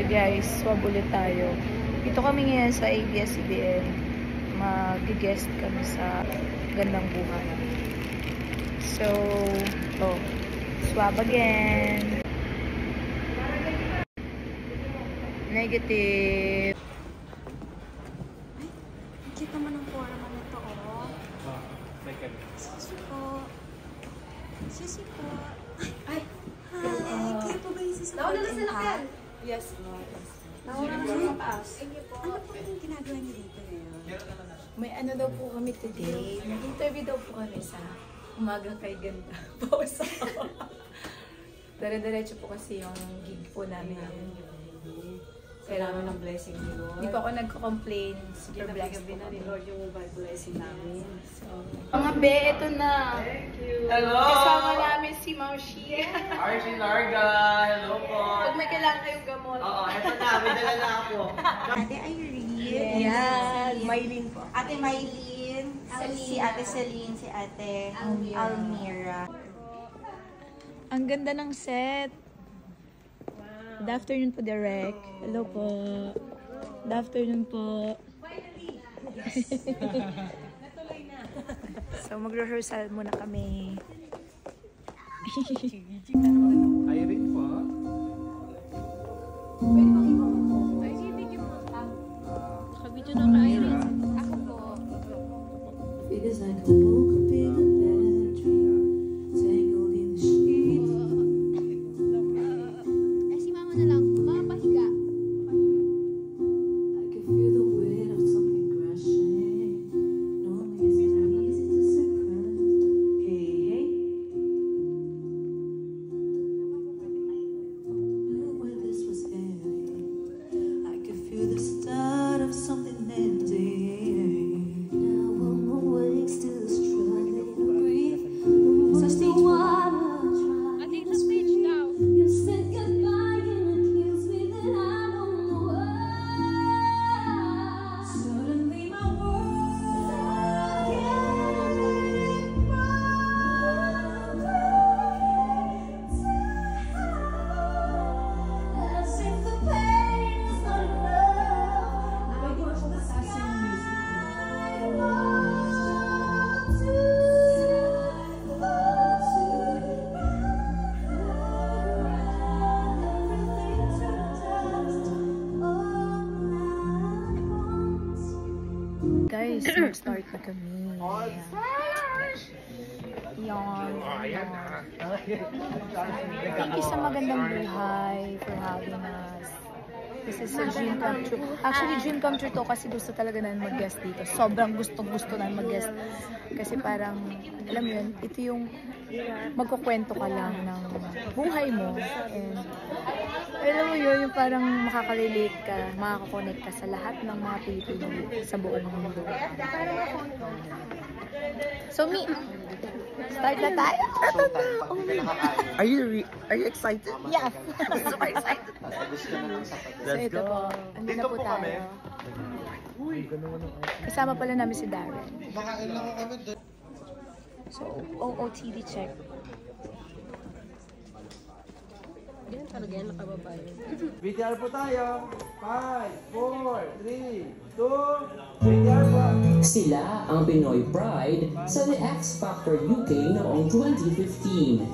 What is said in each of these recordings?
guys, swab ulit tayo. Dito kami ngayon sa ABS-CBN. Mag-guest kami sa Gandang Buhay. So, swab again. Negative. Ay, kita mo ng forma nito, oh. Sisi po. Sisi po. Ay, hi. Kayo po ba yung sasakit ha? Yes, Lord. Nawala na sa taas. Ano po yung ginagawa niyo dito ngayon? May ano daw po kami today. Nag-interview daw po kami sa Umaga Kay Ganda. Pausa. Dire-diretso po kasi yung gig po namin. Kailangan ng blessing ni Lord. Hindi po ako nagko-complain. Super blessed po na ni Lord yung blessing namin. So, Mga be, ito na. Thank you. Hello! Kasama namin si Maushi. Archie Larga, hello po. Pag may kailangan kayong gamot. Oo, eto na, may dala na ako. Ate Irene. yan. Maylin po. Ate Maylin. Si Ate Celine. Si Ate Almira. Ang ganda ng set. Good afternoon po, Derek. Hello po. Good afternoon po. So, mag-rehearsal muna kami. Irene po. Kabidyo na ka, Irene. Ako po. Feels like I woke up in a bad dream, tangled in the sheets. Si mama na lang. Mama pahiga. I can feel the weight of something crashing. Normally it's not easy to separate. Hey, hey. Knew where this was heading. I could feel the start of something ending. Now I'm awake, still struggling to breathe. I still wanna try. I think the stage now. You said goodbye and it kills me that I don't know why. Suddenly my world as if the pain is not enough. I want to Guys, mag-start na kami. Yan. Thank you sa Magandang Buhay for having us. This is a dream come true. Actually, dream come true to kasi gusto talaga namin mag-guest dito. Sobrang gusto namin mag-guest. Kasi parang, alam mo yun, ito yung magkukwento ka lang ng buhay mo. And, alam mo yun, yung parang makaka-relate ka, makaka-connect ka sa lahat ng mga Pilipino sa buong mundo. So, start na tayo. Are you excited? Yes! Super excited. So, ito po. Andun na po tayo. Kasama pala namin si Darren. So, OOTD check. Yan talaga yan, nakababa yun. VTR po tayo. 5, 4, 3, 2, VTR po. Sila ang Pinoy Pride sa The X Factor UK noong 2015.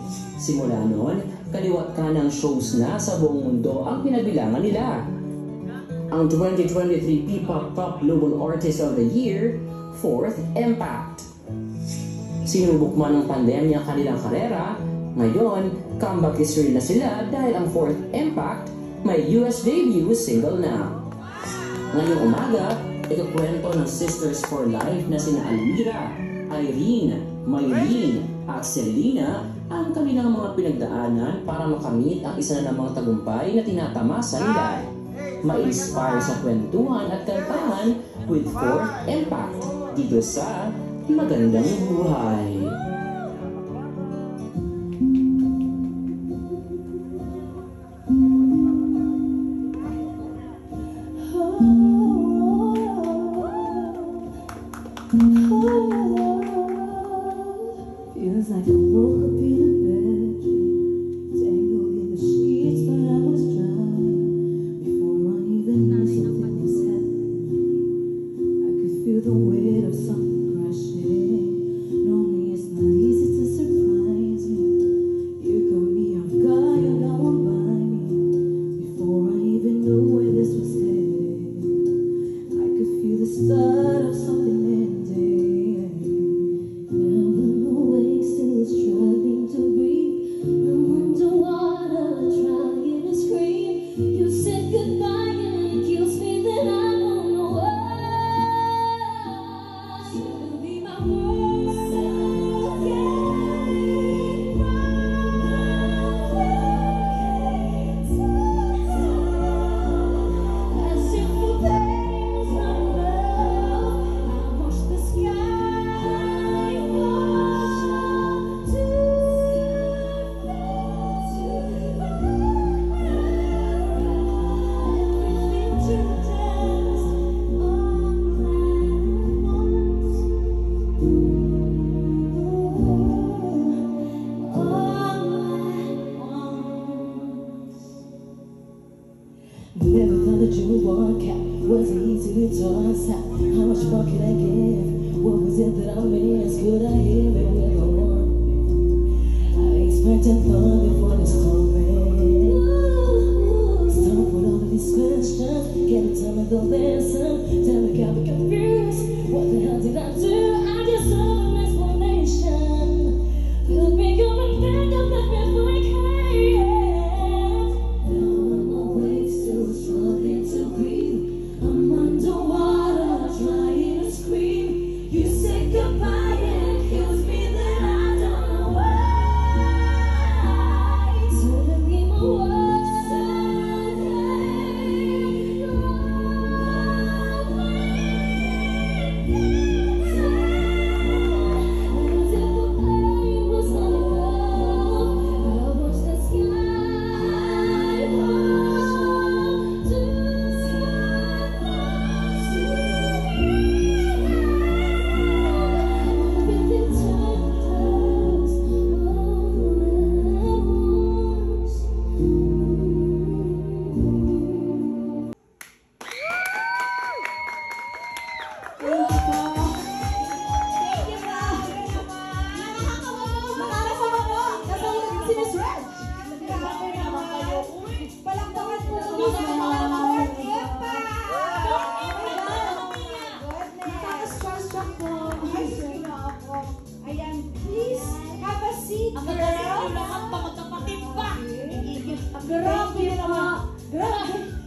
Simula noon, kaliwat ka ng shows na sa buong mundo ang pinabilangan nila. Ang 2023 P-Pop Top Global Artist of the Year, 4th Impact. Sinubok man ng pandemya ang kanilang karera, ngayon, comeback history na sila dahil ang 4th Impact may US debut single na. Ngayong umaga, ikukwento ng Sisters for Life na sina Almira, Irene, Maylin at Selena ang kanilang mga pinagdaanan para makamit ang isa na namang tagumpay na tinatamasa nila. Ma-inspire sa kwentuhan at kantahan with 4th Impact dito sa Magandang Buhay. Feels like I woke up in a bad dream, tangled in the sheets, but I was drowning before Never thought that you would work out. Wasn't easy to toss out. How much more could I give? What was it that I missed? Could I hear it with a warm? I expected fun before this moment. Stop with all of these questions. Can you tell me the lesson? Tell me, got me confused. What the hell did I do? I just saw an explanation. Feel me coming back up that before I can. Now I'm awake, still struggling to breathe. I'm underwater, trying to scream. You say goodbye and it kills me that I don't know why. Telling me my words.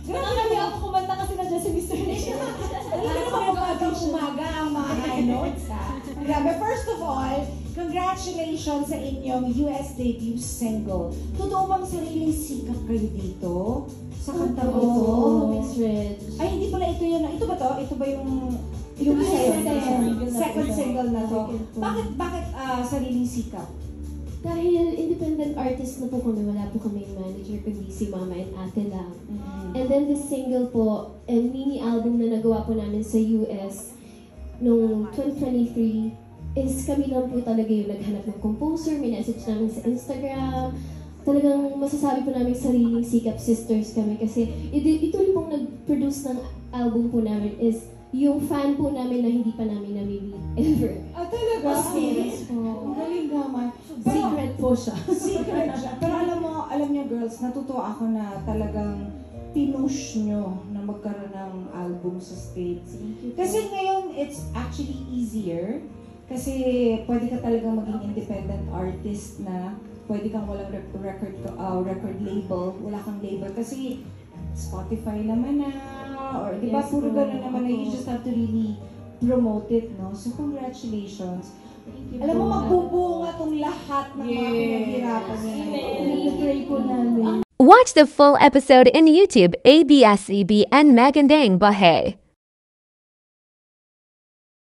Grabe ako kumanta kasi na si Mr. Nation. Hindi ka naman umagang umaga ang mga high notes, ha? Grabe, first of all, congratulations sa inyong US debut single. Totoo bang sariling sikap kayo dito? Sa kanta mo ito? Miss Red. Ay, hindi pala ito yun. Ito ba to? Ito ba yung isa yun? Second single na to. Bakit sariling sikap? Dahil independent artist na po kami, wala po kami manager, kundi si Mama and Ate lang. And then this single po, mini album na nagawa po namin sa US noong 2023, is kami lang po talaga yung naghanap ng composer, may message namin sa Instagram. Talagang masasabi po namin sariling sikap sisters kami kasi ito rin pong nag-produce ng album po namin is yung fan po namin na hindi pa namin namili ever. Ah, talaga? Yes po. Ang galing naman. Secret po siya. Secret siya. Pero alam niyo girls, natutuwa ako na talagang pinush nyo na magkaroon ng album sa States. Kasi ngayon, it's actually easier. Kasi pwede ka talagang maging independent artist na pwede kang walang record label, wala kang label. Kasi Spotify naman na, or di ba puro gano'n naman na you just have to really promote it, no? So congratulations. Alam mo, magbubunga tong lahat ng mga pinaghirapan niya. I-pray po namin. Watch the full episode in YouTube ABS-CBN Magandang Bahay.